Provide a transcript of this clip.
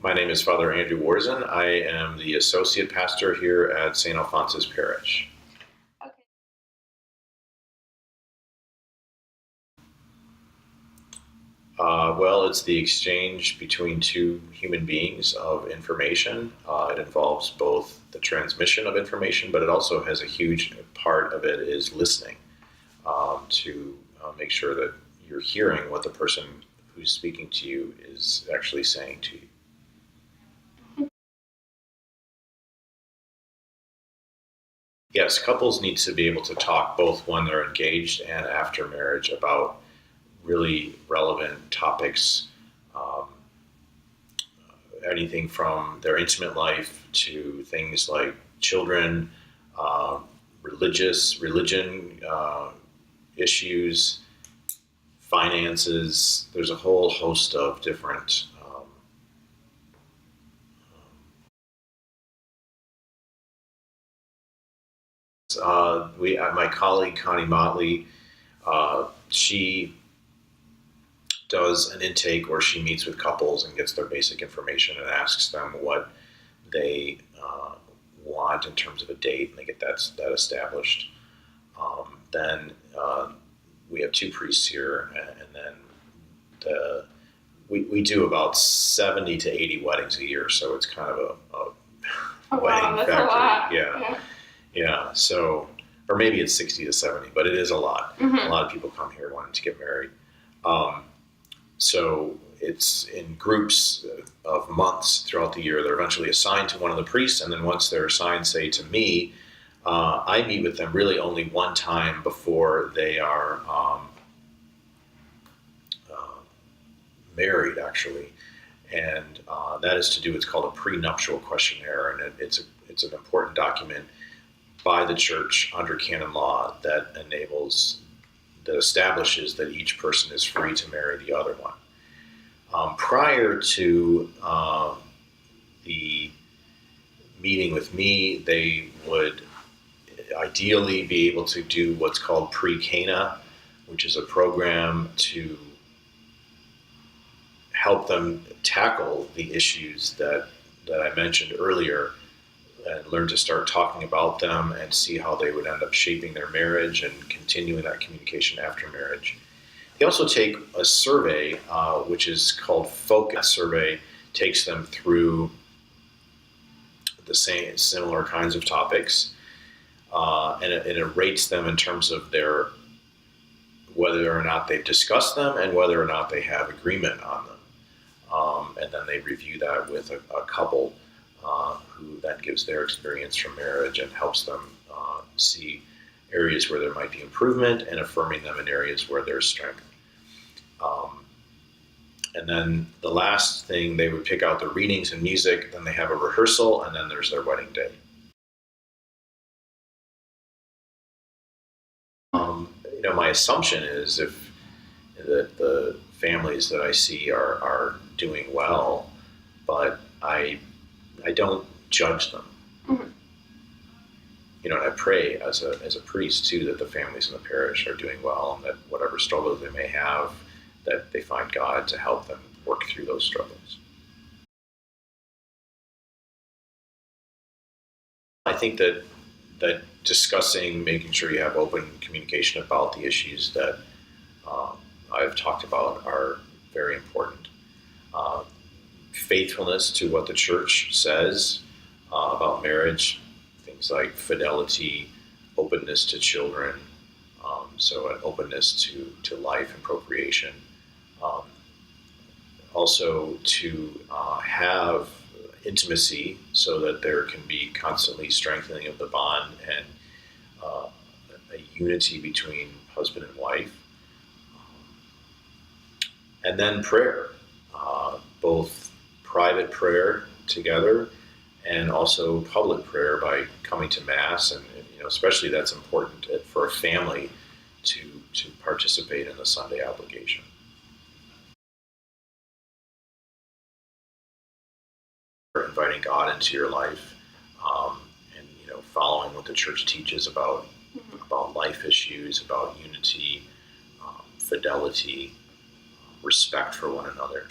My name is Father Andrew Warzen. I am the associate pastor here at St. Alphonsus Parish. Okay. Well, it's the exchange between two human beings of information. It involves both the transmission of information, but it also has a huge part of it is listening to make sure that you're hearing what the person who's speaking to you is actually saying to you. Yes, couples need to be able to talk both when they're engaged and after marriage about really relevant topics, um, anything from their intimate life to things like children, religion issues, finances. There's a whole host of different. My colleague Connie Motley, she does an intake where she meets with couples and gets their basic information and asks them what they want in terms of a date, and they get that established. Then we have two priests here, and then we do about 70 to 80 weddings a year, so it's kind of a wedding that's factory. a lot. Yeah. So, or maybe it's 60 to 70, but it is a lot. Mm-hmm. A lot of people come here wanting to get married. So it's in groups of months throughout the year. They're eventually assigned to one of the priests, and then once they're assigned, say, to me, I meet with them really only one time before they are married, actually. And that is to do, it's called a prenuptial questionnaire, and it's an important document by the church under canon law that establishes that each person is free to marry the other one. Prior to the meeting with me, they would ideally be able to do what's called pre-Cana, which is a program to help them tackle the issues that I mentioned earlier, and learn to start talking about them and see how they would end up shaping their marriage and continuing that communication after marriage. They also take a survey, which is called Focus. Survey takes them through the similar kinds of topics, and it rates them in terms of whether or not they've discussed them and whether or not they have agreement on them. And then they review that with a couple who then gives their experience from marriage and helps them see areas where there might be improvement and affirming them in areas where there's strength. And then the last thing, they would pick out the readings and music, then they have a rehearsal, and then there's their wedding day. My assumption is that the families that I see are doing well, but I don't judge them. Mm-hmm. And I pray as a priest too that the families in the parish are doing well, and that whatever struggles they may have, that they find God to help them work through those struggles. I think that discussing, making sure you have open communication about the issues that I've talked about are very important. Faithfulness to what the church says about marriage, things like fidelity, openness to children, so an openness to life and procreation. Also to have intimacy so that there can be constantly strengthening of the bond and a unity between husband and wife. And then prayer, both private prayer together and also public prayer by coming to Mass, and especially that's important for a family to participate in the Sunday obligation. Inviting God into your life, and following what the church teaches about life issues, about unity, fidelity, respect for one another.